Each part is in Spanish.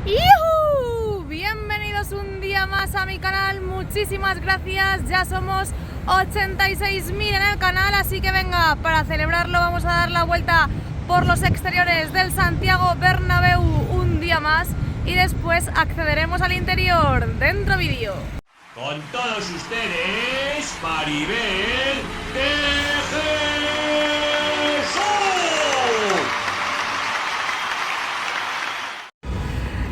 ¡Yuhu! Bienvenidos un día más a mi canal, muchísimas gracias, ya somos 86.000 en el canal, así que venga, para celebrarlo vamos a dar la vuelta por los exteriores del Santiago Bernabéu un día más y después accederemos al interior. Dentro vídeo. Con todos ustedes, Maribel de Jesús.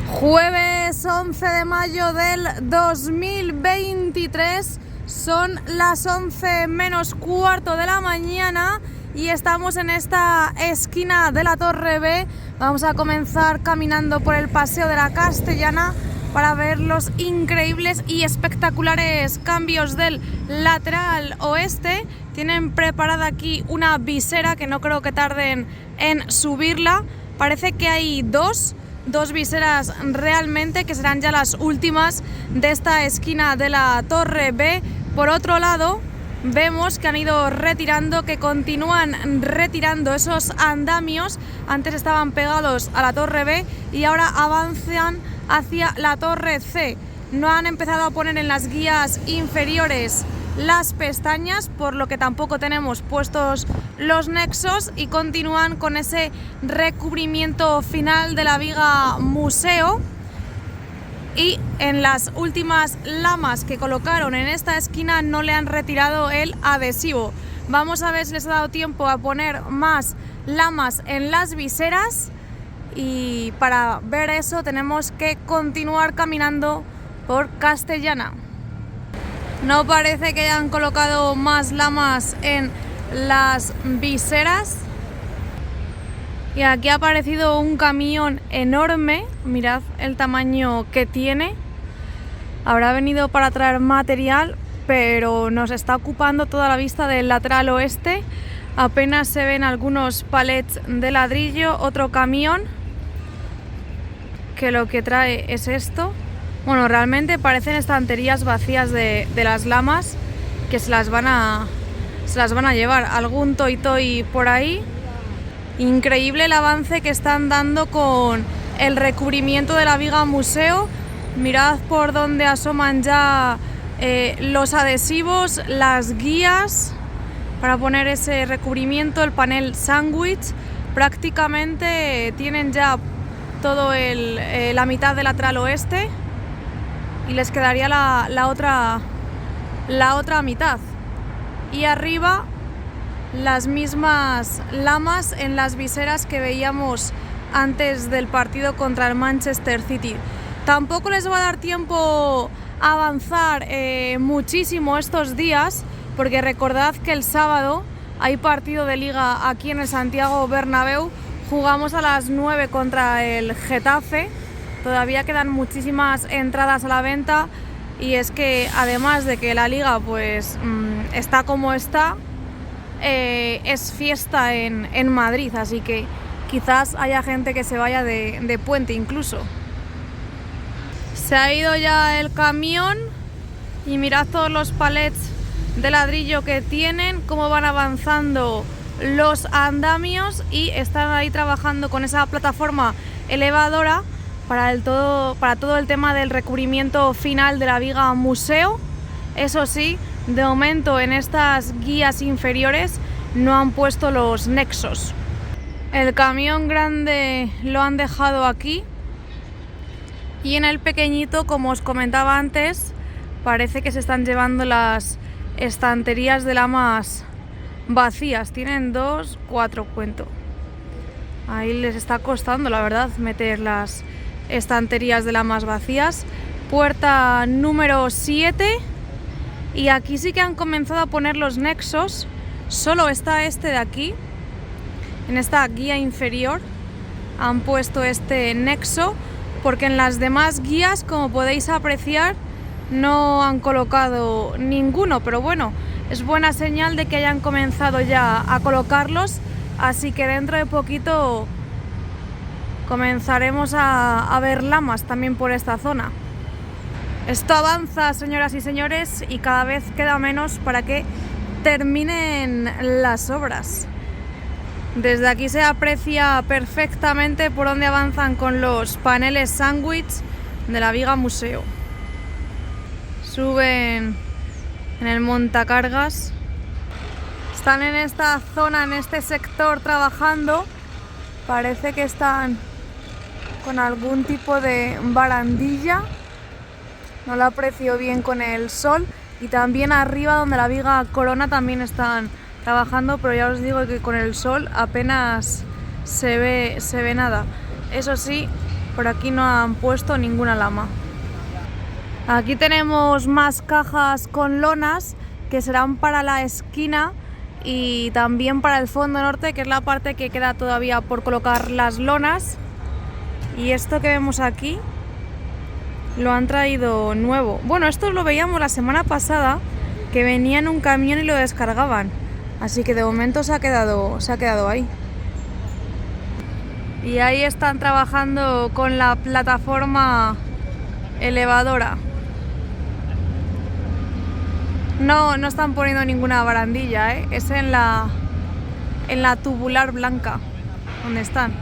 Jueves 11 de mayo del 2023, son las 11 menos cuarto de la mañana y estamos en esta esquina de la Torre B. Vamos a comenzar caminando por el Paseo de la Castellana para ver los increíbles y espectaculares cambios del lateral oeste. Tienen preparada aquí una visera que no creo que tarden en subirla. Parece que hay dos viseras realmente, que serán ya las últimas de esta esquina de la Torre B. Por otro lado, vemos que han ido retirando, que continúan retirando esos andamios. Antes estaban pegados a la Torre B y ahora avanzan hacia la Torre C. No han empezado a poner en las guías inferiores las pestañas, por lo que tampoco tenemos puestos los nexos, y continúan con ese recubrimiento final de la viga museo. Y en las últimas lamas que colocaron en esta esquina no le han retirado el adhesivo. Vamos a ver si les ha dado tiempo a poner más lamas en las viseras, y para ver eso tenemos que continuar caminando por Castellana. No parece que hayan colocado más lamas en las viseras. Y aquí ha aparecido un camión enorme, mirad el tamaño que tiene. Habrá venido para traer material, pero nos está ocupando toda la vista del lateral oeste. Apenas se ven algunos palets de ladrillo, otro camión que lo que trae es esto. Bueno, realmente parecen estanterías vacías de las lamas, que se las van a llevar. Algún toy por ahí. Increíble el avance que están dando con el recubrimiento de la viga museo. Mirad por donde asoman ya los adhesivos, las guías para poner ese recubrimiento, el panel sándwich. Prácticamente tienen ya todo la mitad del lateral oeste y les quedaría la otra mitad. Y arriba las mismas lamas en las viseras que veíamos antes del partido contra el Manchester City. Tampoco les va a dar tiempo a avanzar muchísimo estos días, porque recordad que el sábado hay partido de liga aquí en el Santiago Bernabéu. Jugamos a las 9 contra el Getafe. Todavía quedan muchísimas entradas a la venta, y es que además de que la liga pues está como está, es fiesta en Madrid, así que quizás haya gente que se vaya de puente incluso. Se ha ido ya el camión y mirad todos los palets de ladrillo que tienen, cómo van avanzando los andamios, y están ahí trabajando con esa plataforma elevadora para todo el tema del recubrimiento final de la viga museo. Eso sí, de momento en estas guías inferiores no han puesto los nexos. El camión grande lo han dejado aquí, y en el pequeñito, como os comentaba antes, parece que se están llevando las estanterías de lamas vacías. Tienen 2, 4, cuento. Ahí les está costando, la verdad, meter las estanterías de lamas vacías. Puerta número 7. Y aquí sí que han comenzado a poner los nexos. Solo está este de aquí. En esta guía inferior han puesto este nexo, porque en las demás guías, como podéis apreciar, no han colocado ninguno. Pero bueno, es buena señal de que hayan comenzado ya a colocarlos. Así que dentro de poquito comenzaremos a ver lamas también por esta zona. Esto avanza, señoras y señores, y cada vez queda menos para que terminen las obras. Desde aquí se aprecia perfectamente por dónde avanzan con los paneles sándwich de la viga museo. Suben en el montacargas. Están en esta zona, en este sector trabajando. Parece que están con algún tipo de barandilla. No lo aprecio bien con el sol. Y también arriba donde la viga corona también están trabajando, pero ya os digo que con el sol apenas se ve nada. Eso sí, por aquí no han puesto ninguna lama. Aquí tenemos más cajas con lonas que serán para la esquina y también para el fondo norte, que es la parte que queda todavía por colocar las lonas. Y esto que vemos aquí lo han traído nuevo. Bueno, esto lo veíamos la semana pasada, que venía en un camión y lo descargaban. Así que de momento se ha quedado ahí. Y ahí están trabajando con la plataforma elevadora. No están poniendo ninguna barandilla, ¿eh? Es en la tubular blanca donde están.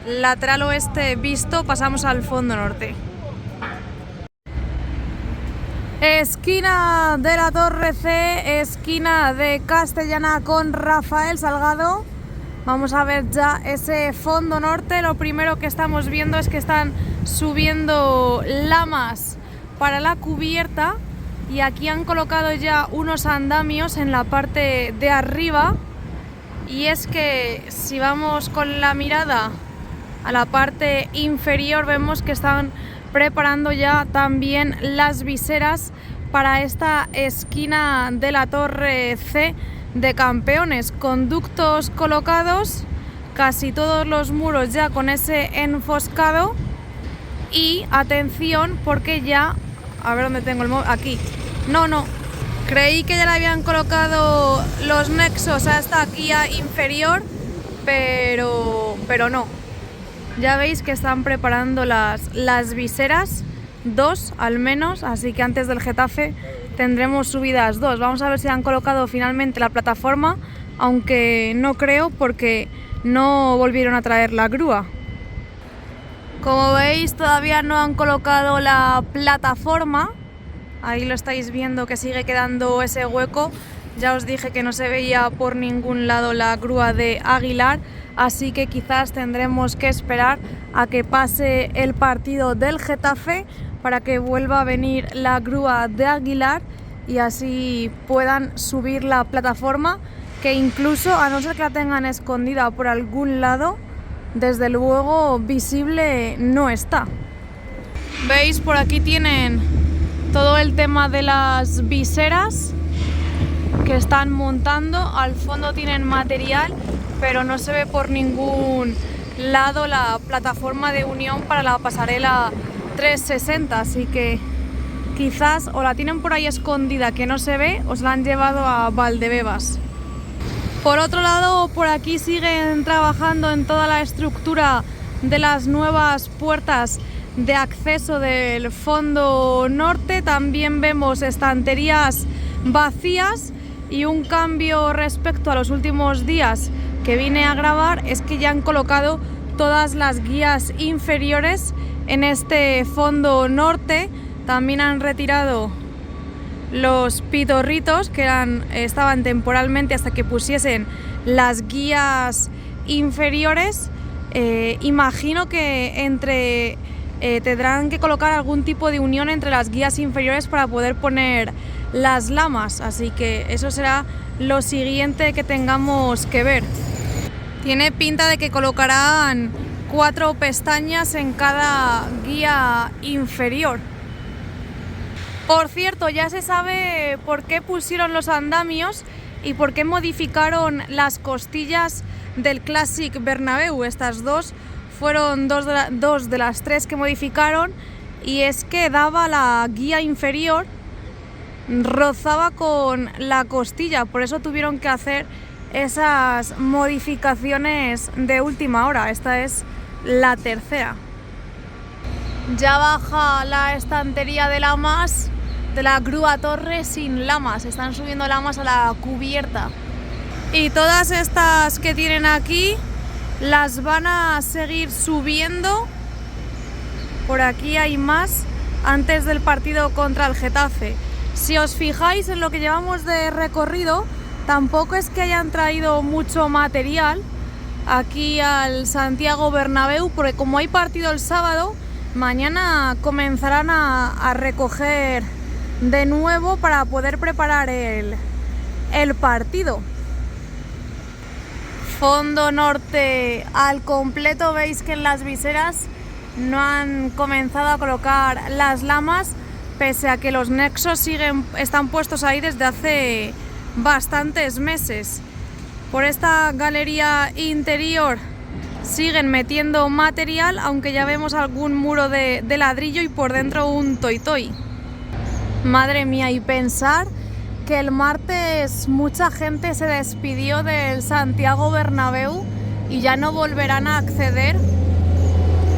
Lateral oeste visto, pasamos al fondo norte. Esquina de la Torre C, esquina de Castellana con Rafael Salgado. Vamos a ver ya ese fondo norte. Lo primero que estamos viendo es que están subiendo lamas para la cubierta y aquí han colocado ya unos andamios en la parte de arriba. Y es que si vamos con la mirada a la parte inferior vemos que están preparando ya también las viseras para esta esquina de la Torre C de Campeones. Conductos colocados, casi todos los muros ya con ese enfoscado. Y atención porque ya, a ver dónde tengo el móvil, aquí. No, creí que ya le habían colocado los nexos a esta guía inferior, pero no. Ya veis que están preparando las viseras, 2 al menos, así que antes del Getafe tendremos subidas 2. Vamos a ver si han colocado finalmente la plataforma, aunque no creo porque no volvieron a traer la grúa. Como veis, todavía no han colocado la plataforma. Ahí lo estáis viendo que sigue quedando ese hueco. Ya os dije que no se veía por ningún lado la grúa de Aguilar, así que quizás tendremos que esperar a que pase el partido del Getafe para que vuelva a venir la grúa de Aguilar y así puedan subir la plataforma, que incluso, a no ser que la tengan escondida por algún lado, desde luego visible no está. ¿Veis? Por aquí tienen todo el tema de las viseras que están montando. Al fondo tienen material, pero no se ve por ningún lado la plataforma de unión para la pasarela 360, así que quizás o la tienen por ahí escondida que no se ve o se la han llevado a Valdebebas. Por otro lado, por aquí siguen trabajando en toda la estructura de las nuevas puertas de acceso del fondo norte. También vemos estanterías vacías y un cambio respecto a los últimos días que vine a grabar es que ya han colocado todas las guías inferiores en este fondo norte. También han retirado los pitorritos que estaban temporalmente hasta que pusiesen las guías inferiores. Imagino que tendrán que colocar algún tipo de unión entre las guías inferiores para poder poner las lamas, así que eso será lo siguiente que tengamos que ver. Tiene pinta de que colocarán 4 pestañas en cada guía inferior. Por cierto, ya se sabe por qué pusieron los andamios y por qué modificaron las costillas del Clásic Bernabéu. Estas dos fueron dos de las 3 que modificaron, y es que daba la guía inferior, rozaba con la costilla, por eso tuvieron que hacer esas modificaciones de última hora. Esta es la tercera. Ya baja la estantería de lamas de la grúa torre sin lamas, están subiendo lamas a la cubierta. Y todas estas que tienen aquí las van a seguir subiendo. Por aquí hay más antes del partido contra el Getafe. Si os fijáis en lo que llevamos de recorrido, tampoco es que hayan traído mucho material aquí al Santiago Bernabéu, porque como hay partido el sábado, mañana comenzarán a recoger de nuevo para poder preparar el partido. Fondo norte al completo. Veis que en las viseras no han comenzado a colocar las lamas, pese a que los nexos están puestos ahí desde hace bastantes meses. Por esta galería interior siguen metiendo material, aunque ya vemos algún muro de ladrillo y por dentro un toy-toy. Madre mía, y pensar que el martes mucha gente se despidió del Santiago Bernabéu y ya no volverán a acceder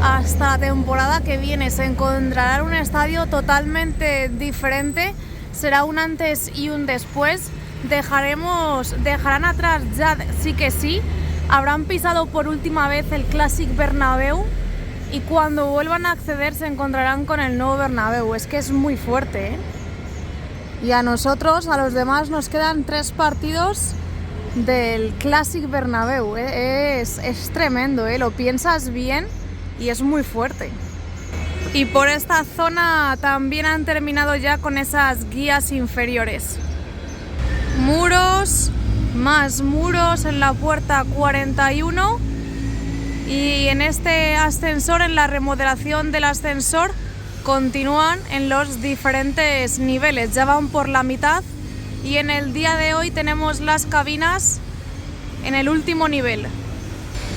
hasta la temporada que viene. Se encontrará un estadio totalmente diferente, será un antes y un después. Dejarán atrás ya, sí que sí, habrán pisado por última vez el Clásic Bernabéu y cuando vuelvan a acceder se encontrarán con el nuevo Bernabéu. Es que es muy fuerte, ¿eh? Y a nosotros, a los demás, nos quedan 3 partidos del Clásic Bernabéu. Es tremendo, ¿eh? Lo piensas bien y es muy fuerte. Y por esta zona también han terminado ya con esas guías inferiores. Muros, más muros en la puerta 41. Y en este ascensor, en la remodelación del ascensor, continúan en los diferentes niveles, ya van por la mitad y en el día de hoy tenemos las cabinas en el último nivel.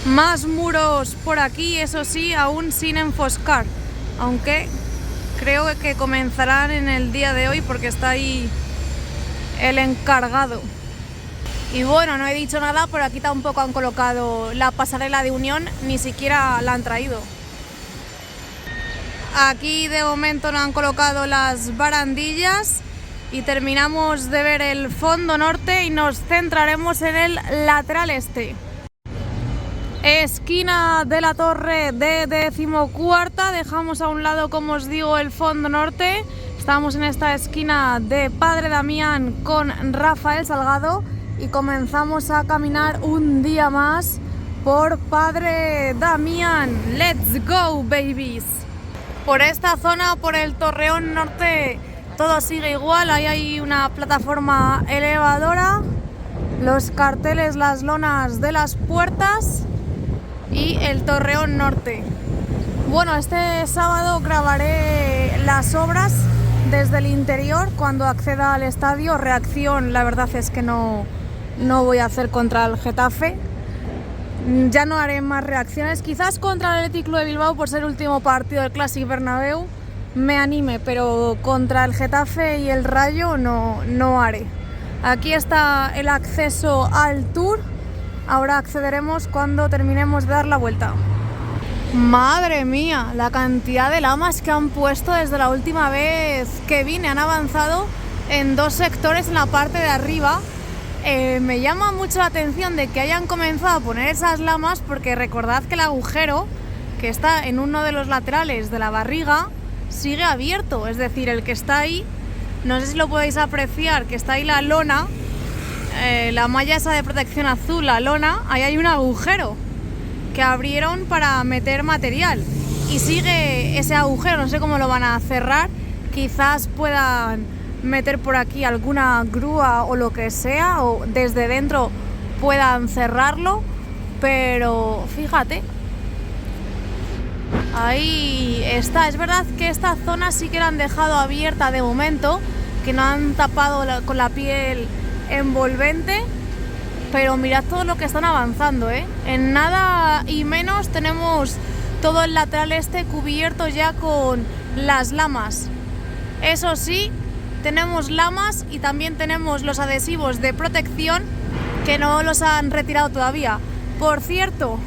Más muros por aquí, eso sí, aún sin enfoscar, aunque creo que comenzarán en el día de hoy porque está ahí el encargado. Y bueno, no he dicho nada, pero aquí tampoco han colocado la pasarela de unión, ni siquiera la han traído. Aquí de momento no han colocado las barandillas y terminamos de ver el fondo norte y nos centraremos en el lateral este. Esquina de la torre de 14ª, dejamos a un lado, como os digo, el fondo norte. Estamos en esta esquina de Padre Damián con Rafael Salgado y comenzamos a caminar un día más por Padre Damián. ¡Let's go, babies! Por esta zona, por el Torreón Norte, todo sigue igual. Ahí hay una plataforma elevadora, los carteles, las lonas de las puertas y el Torreón Norte. Bueno, este sábado grabaré las obras desde el interior cuando acceda al estadio. Reacción, la verdad es que no voy a hacer contra el Getafe. Ya no haré más reacciones, quizás contra el Athletic Club de Bilbao por ser el último partido del Clásic Bernabéu me anime, pero contra el Getafe y el Rayo no haré. Aquí está el acceso al tour, ahora accederemos cuando terminemos de dar la vuelta. Madre mía, la cantidad de lamas que han puesto desde la última vez que vine. Han avanzado en 2 sectores en la parte de arriba. Me llama mucho la atención de que hayan comenzado a poner esas lamas, porque recordad que el agujero que está en uno de los laterales de la barriga sigue abierto, es decir, el que está ahí, no sé si lo podéis apreciar, que está ahí la lona, la malla esa de protección azul, la lona, ahí hay un agujero que abrieron para meter material y sigue ese agujero. No sé cómo lo van a cerrar, quizás puedan meter por aquí alguna grúa o lo que sea, o desde dentro puedan cerrarlo, pero fíjate, ahí está. Es verdad que esta zona sí que la han dejado abierta de momento, que no han tapado con la piel envolvente, pero mirad todo lo que están avanzando, ¿eh? En nada y menos tenemos todo el lateral este cubierto ya con las lamas. Eso sí, tenemos lamas y también tenemos los adhesivos de protección que no los han retirado todavía. Por cierto,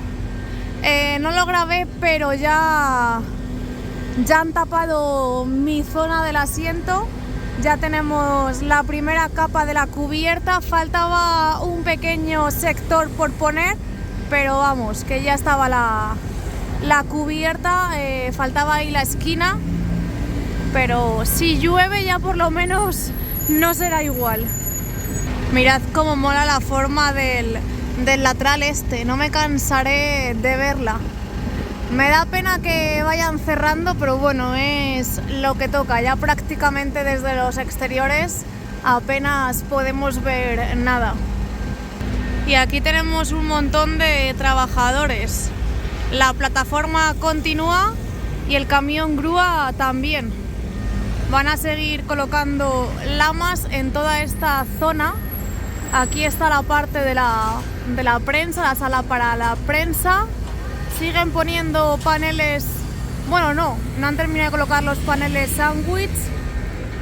no lo grabé, pero ya han tapado mi zona del asiento Ya tenemos la primera capa de la cubierta, faltaba un pequeño sector por poner, pero vamos, que ya estaba la cubierta, faltaba ahí la esquina, pero si llueve ya por lo menos no será igual. Mirad cómo mola la forma del lateral este, no me cansaré de verla. Me da pena que vayan cerrando, pero bueno, es lo que toca. Ya prácticamente desde los exteriores apenas podemos ver nada. Y aquí tenemos un montón de trabajadores. La plataforma continúa y el camión grúa también. Van a seguir colocando lamas en toda esta zona. Aquí está la parte de la prensa, la sala para la prensa. Siguen poniendo paneles, bueno, no han terminado de colocar los paneles sándwich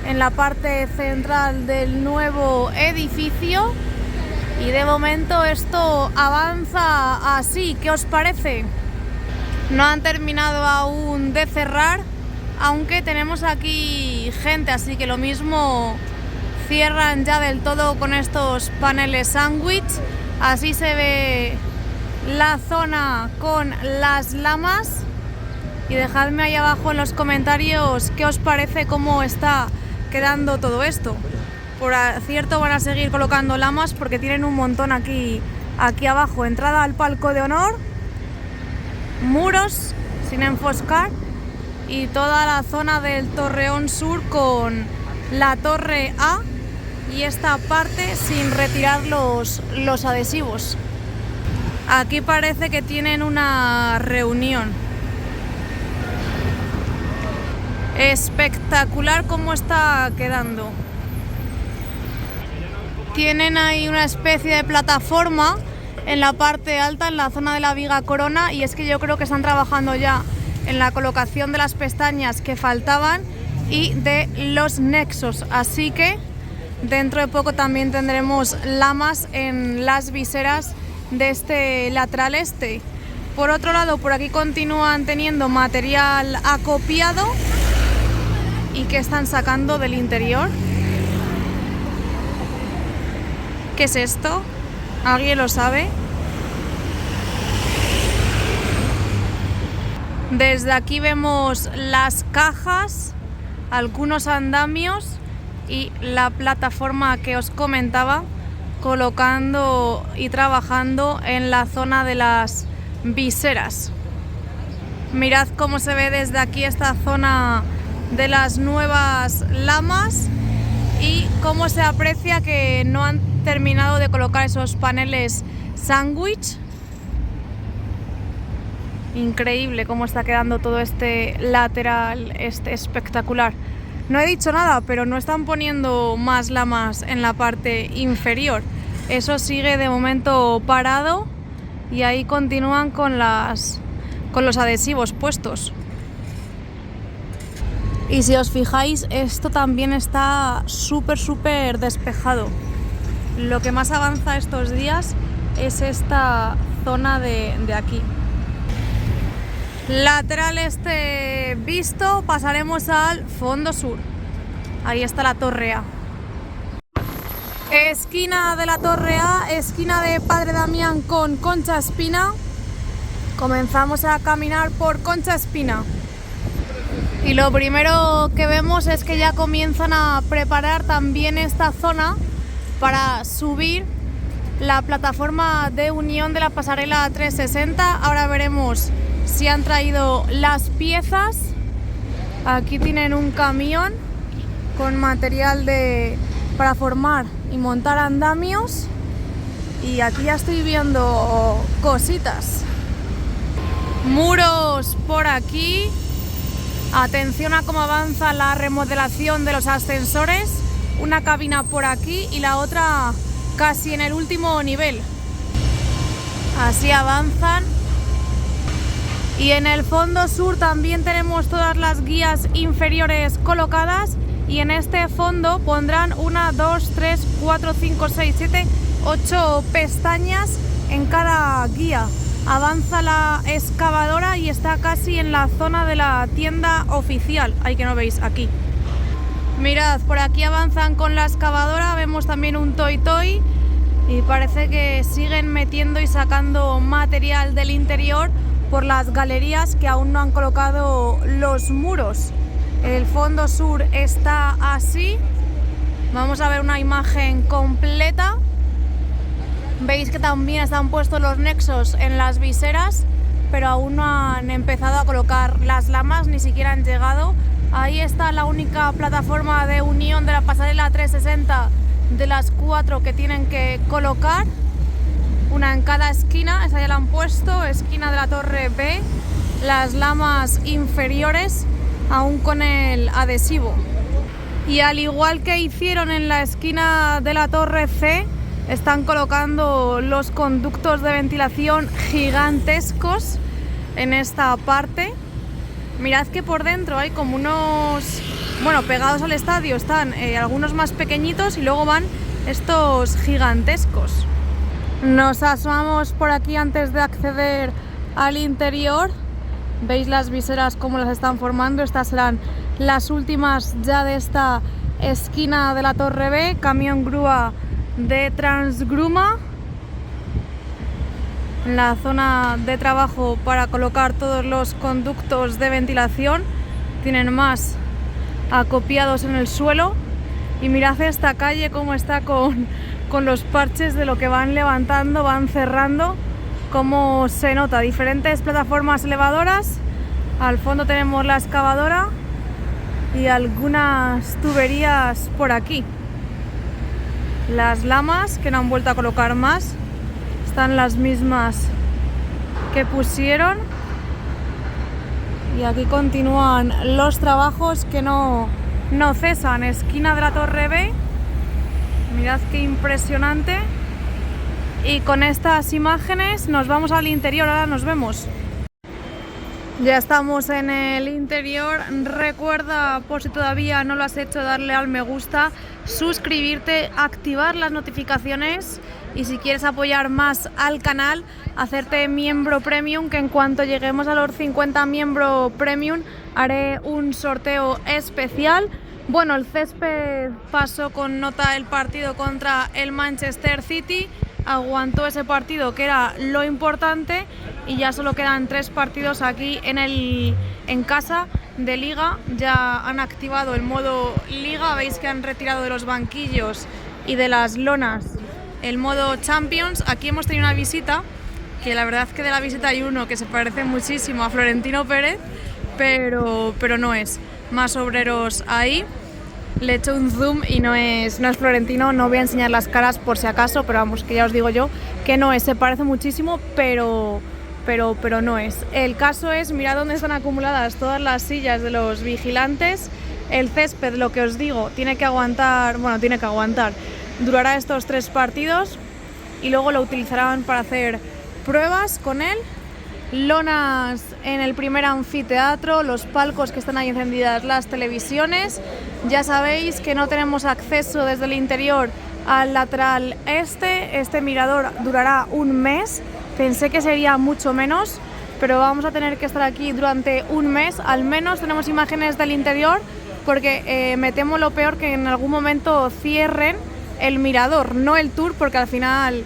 en la parte central del nuevo edificio y de momento esto avanza así. ¿Qué os parece? No han terminado aún de cerrar, aunque tenemos aquí gente, así que lo mismo cierran ya del todo con estos paneles sándwich. Así se ve la zona con las lamas y dejadme ahí abajo en los comentarios qué os parece, cómo está quedando todo esto. Por cierto, van a seguir colocando lamas porque tienen un montón aquí abajo. Entrada al palco de honor, muros sin enfoscar y toda la zona del Torreón Sur con la torre A y esta parte sin retirar los adhesivos. Aquí parece que tienen una reunión. Espectacular cómo está quedando. Tienen ahí una especie de plataforma en la parte alta, en la zona de la viga corona, y es que yo creo que están trabajando ya en la colocación de las pestañas que faltaban y de los nexos. Así que dentro de poco también tendremos lamas en las viseras de este lateral este. Por otro lado, por aquí continúan teniendo material acopiado. ¿Y qué están sacando del interior? ¿Qué es esto? ¿Alguien lo sabe? Desde aquí vemos las cajas, algunos andamios y la plataforma que os comentaba, colocando y trabajando en la zona de las viseras. Mirad cómo se ve desde aquí esta zona de las nuevas lamas y cómo se aprecia que no han terminado de colocar esos paneles sándwich. Increíble cómo está quedando todo este lateral, espectacular. No he dicho nada, pero no están poniendo más lamas en la parte inferior. Eso sigue de momento parado y ahí continúan con los adhesivos puestos. Y si os fijáis, esto también está súper despejado. Lo que más avanza estos días es esta zona de aquí. Lateral este visto, pasaremos al fondo sur. Ahí está la torre A. Esquina de la torre A, esquina de Padre Damián con Concha Espina. Comenzamos a caminar por Concha Espina. Y lo primero que vemos es que ya comienzan a preparar también esta zona para subir la plataforma de unión de la pasarela 360. Ahora veremos si han traído las piezas. Aquí tienen un camión con material para formar y montar andamios. Y aquí ya estoy viendo cositas. Muros por aquí. Atención a cómo avanza la remodelación de los ascensores. Una cabina por aquí y la otra casi en el último nivel. Así avanzan. Y en el fondo sur también tenemos todas las guías inferiores colocadas. Y en este fondo pondrán 1, 2, 3, 4, 5, 6, 7, 8 pestañas en cada guía. Avanza la excavadora y está casi en la zona de la tienda oficial. Ahí que no veis aquí. Mirad, por aquí avanzan con la excavadora, vemos también un toy toy y parece que siguen metiendo y sacando material del interior por las galerías que aún no han colocado los muros. El fondo sur está así. Vamos a ver una imagen completa. Veis que también están puestos los nexos en las viseras, pero aún no han empezado a colocar las lamas, ni siquiera han llegado. Ahí está la única plataforma de unión de la pasarela 360 de las 4 que tienen que colocar. Una en cada esquina, esa ya la han puesto, esquina de la torre B, las lamas inferiores aún con el adhesivo. Y al igual que hicieron en la esquina de la torre C, están colocando los conductos de ventilación gigantescos en esta parte. Mirad que por dentro hay como unos, bueno, pegados al estadio están algunos más pequeñitos y luego van estos gigantescos. Nos asomamos por aquí antes de acceder al interior. Veis las viseras cómo las están formando. Estas serán las últimas ya de esta esquina de la torre B. Camión grúa de Transgruma. La zona de trabajo para colocar todos los conductos de ventilación. Tienen más acopiados en el suelo. Y mirad esta calle cómo está con los parches de lo que van levantando, van cerrando. Cómo se nota, diferentes plataformas elevadoras. Al fondo tenemos la excavadora y algunas tuberías por aquí. Las lamas, que no han vuelto a colocar más, están las mismas que pusieron. Y aquí continúan los trabajos que no cesan. Esquina de la torre B. Mirad qué impresionante. Y con estas imágenes nos vamos al interior, ahora nos vemos. Ya estamos en el interior. Recuerda, por si todavía no lo has hecho, darle al me gusta, suscribirte, activar las notificaciones y si quieres apoyar más al canal, hacerte miembro premium, que en cuanto lleguemos a los 50 miembros premium haré un sorteo especial. Bueno, el césped pasó con nota el partido contra el Manchester City, aguantó ese partido que era lo importante y ya solo quedan 3 partidos aquí en casa de Liga. Ya han activado el modo Liga, veis que han retirado de los banquillos y de las lonas el modo Champions. Aquí hemos tenido una visita, que la verdad es que de la visita hay uno que se parece muchísimo a Florentino Pérez, pero no es. Más obreros ahí. Le he hecho un zoom y no es Florentino. No voy a enseñar las caras por si acaso, pero vamos, que ya os digo yo que no es. Se parece muchísimo, pero no es. El caso es, mirad dónde están acumuladas todas las sillas de los vigilantes. El césped, lo que os digo, tiene que aguantar. Durará estos 3 partidos y luego lo utilizarán para hacer pruebas con él. Lonas en el primer anfiteatro, los palcos que están ahí encendidas, las televisiones. Ya sabéis que no tenemos acceso desde el interior al lateral este. Este mirador durará un mes. Pensé que sería mucho menos, pero vamos a tener que estar aquí durante un mes. Al menos tenemos imágenes del interior, porque me temo lo peor, que en algún momento cierren el mirador, no el tour, porque al final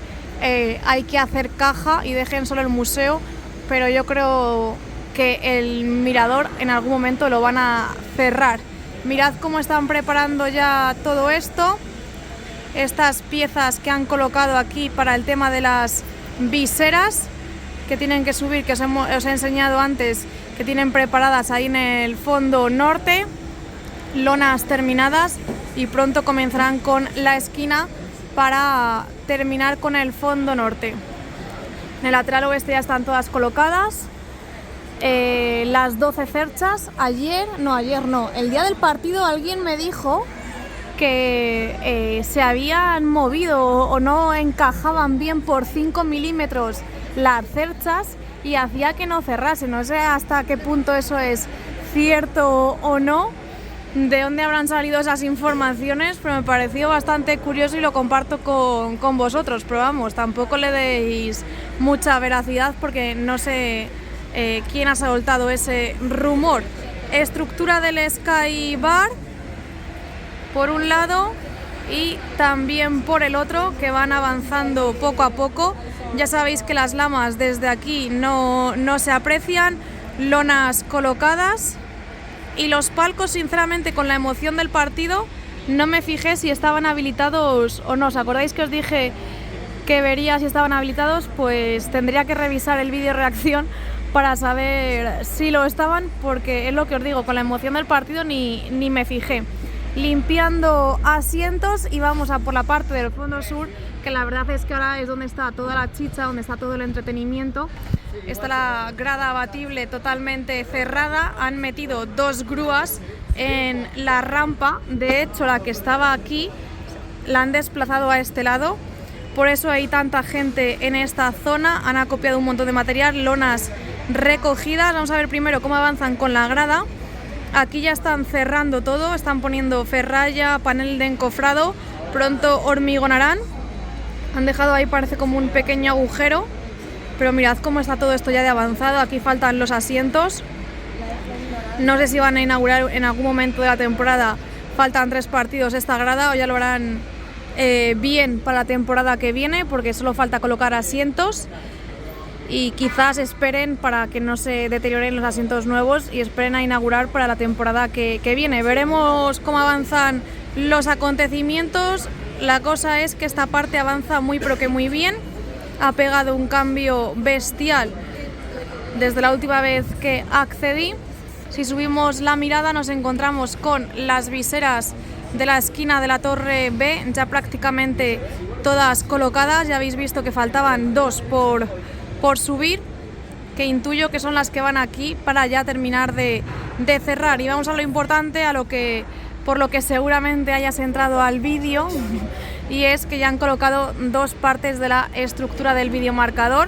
hay que hacer caja y dejen solo el museo. Pero yo creo que el mirador en algún momento lo van a cerrar. Mirad cómo están preparando ya todo esto. Estas piezas que han colocado aquí para el tema de las viseras que tienen que subir, que os he enseñado antes, que tienen preparadas ahí en el fondo norte. Lonas terminadas y pronto comenzarán con la esquina para terminar con el fondo norte. En el lateral oeste ya están todas colocadas. Las 12 cerchas. El día del partido alguien me dijo que se habían movido o no encajaban bien por 5 milímetros las cerchas y hacía que no cerrase. No sé hasta qué punto eso es cierto o no, de dónde habrán salido esas informaciones, pero me pareció bastante curioso y lo comparto con vosotros. Pero vamos, tampoco le deis mucha veracidad porque no sé quién ha soltado ese rumor. Estructura del Sky Bar. por un lado y también por el otro, que van avanzando poco a poco. Ya sabéis que las lamas desde aquí no se aprecian, lonas colocadas, y los palcos, sinceramente, con la emoción del partido, no me fijé si estaban habilitados o no. ¿Os acordáis que os dije que vería si estaban habilitados? Pues tendría que revisar el vídeo reacción para saber si lo estaban, porque es lo que os digo, con la emoción del partido ni me fijé. Limpiando asientos y vamos a por la parte del fondo sur, que la verdad es que ahora es donde está toda la chicha, donde está todo el entretenimiento. Está la grada abatible totalmente cerrada, han metido 2 grúas en la rampa, de hecho la que estaba aquí la han desplazado a este lado, por eso hay tanta gente en esta zona. Han acopiado un montón de material, lonas recogidas. Vamos a ver primero cómo avanzan con la grada. Aquí ya están cerrando todo, están poniendo ferralla, panel de encofrado, pronto hormigonarán. Han dejado ahí, parece como un pequeño agujero, pero mirad cómo está todo esto ya de avanzado. Aquí faltan los asientos. No sé si van a inaugurar en algún momento de la temporada, faltan 3 partidos esta grada, o ya lo harán bien para la temporada que viene, porque solo falta colocar asientos. Y quizás esperen para que no se deterioren los asientos nuevos y esperen a inaugurar para la temporada que viene. Veremos cómo avanzan los acontecimientos. La cosa es que esta parte avanza muy pero que muy bien. Ha pegado un cambio bestial desde la última vez que accedí. Si subimos la mirada nos encontramos con las viseras de la esquina de la Torre B ya prácticamente todas colocadas. Ya habéis visto que faltaban 2 por subir, que intuyo que son las que van aquí para ya terminar de cerrar. Y vamos a lo importante, por lo que seguramente hayas entrado al vídeo, y es que ya han colocado 2 partes de la estructura del videomarcador.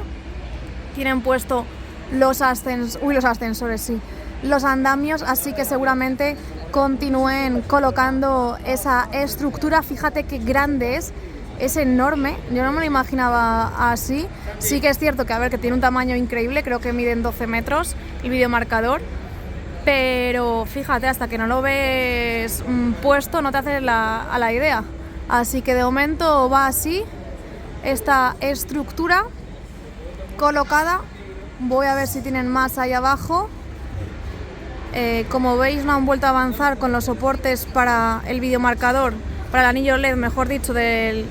Tienen puesto los ascensores, sí, los andamios, así que seguramente continúen colocando esa estructura. Fíjate qué grande es enorme, yo no me lo imaginaba así. Sí que es cierto que tiene un tamaño increíble, creo que miden 12 metros el videomarcador, pero fíjate, hasta que no lo ves puesto no te haces a la idea. Así que de momento va así esta estructura colocada. Voy a ver si tienen más ahí abajo. Como veis, no han vuelto a avanzar con los soportes para el videomarcador, para el anillo LED, mejor dicho, del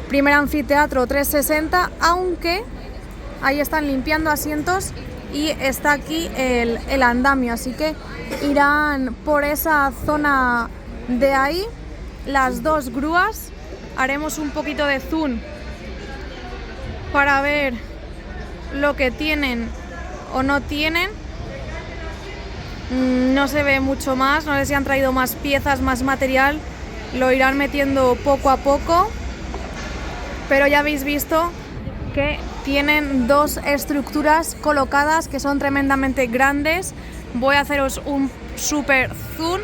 primer anfiteatro 360, aunque ahí están limpiando asientos y está aquí el andamio, así que irán por esa zona de ahí las 2 grúas. Haremos un poquito de zoom para ver lo que tienen o no tienen. No se ve mucho más, no sé si han traído más piezas, más material, lo irán metiendo poco a poco, pero ya habéis visto que tienen 2 estructuras colocadas que son tremendamente grandes. Voy a haceros un super zoom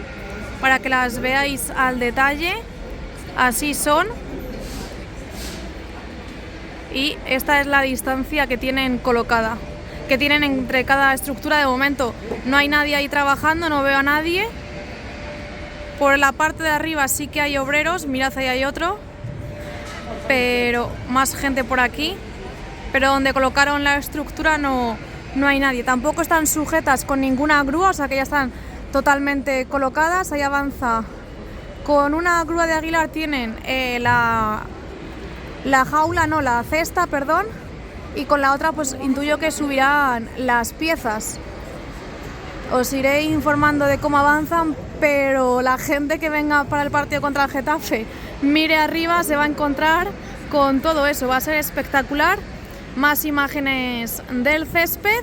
para que las veáis al detalle. Así son, y esta es la distancia que tienen colocada, que tienen entre cada estructura. De momento no hay nadie ahí trabajando, no veo a nadie. Por la parte de arriba sí que hay obreros, mirad, ahí hay otro, pero más gente por aquí. Pero donde colocaron la estructura no hay nadie. Tampoco están sujetas con ninguna grúa, o sea que ya están totalmente colocadas. Ahí avanza con una grúa de Aguilar, tienen la jaula, no, la cesta, perdón. Y con la otra pues intuyo que subirán las piezas. Os iré informando de cómo avanzan, pero la gente que venga para el partido contra el Getafe, mire arriba, se va a encontrar con todo eso. Va a ser espectacular. Más imágenes del césped,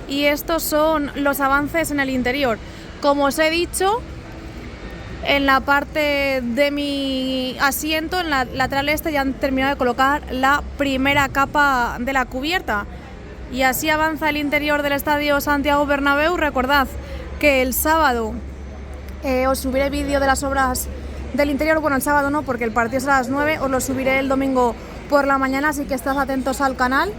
y estos son los avances en el interior. Como os he dicho, en la parte de mi asiento, en la lateral este, ya han terminado de colocar la primera capa de la cubierta. Y así avanza el interior del Estadio Santiago Bernabéu. Recordad que el sábado os subiré vídeo de las obras del interior. Bueno, el sábado no, porque el partido es a las 9. Os lo subiré el domingo por la mañana, así que estad atentos al canal.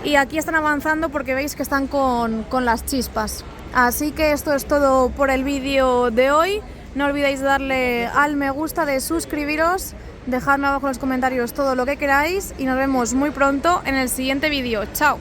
Y aquí están avanzando porque veis que están con las chispas. Así que esto es todo por el vídeo de hoy. No olvidéis de darle al me gusta, de suscribiros, dejadme abajo en los comentarios todo lo que queráis y nos vemos muy pronto en el siguiente vídeo. ¡Chao!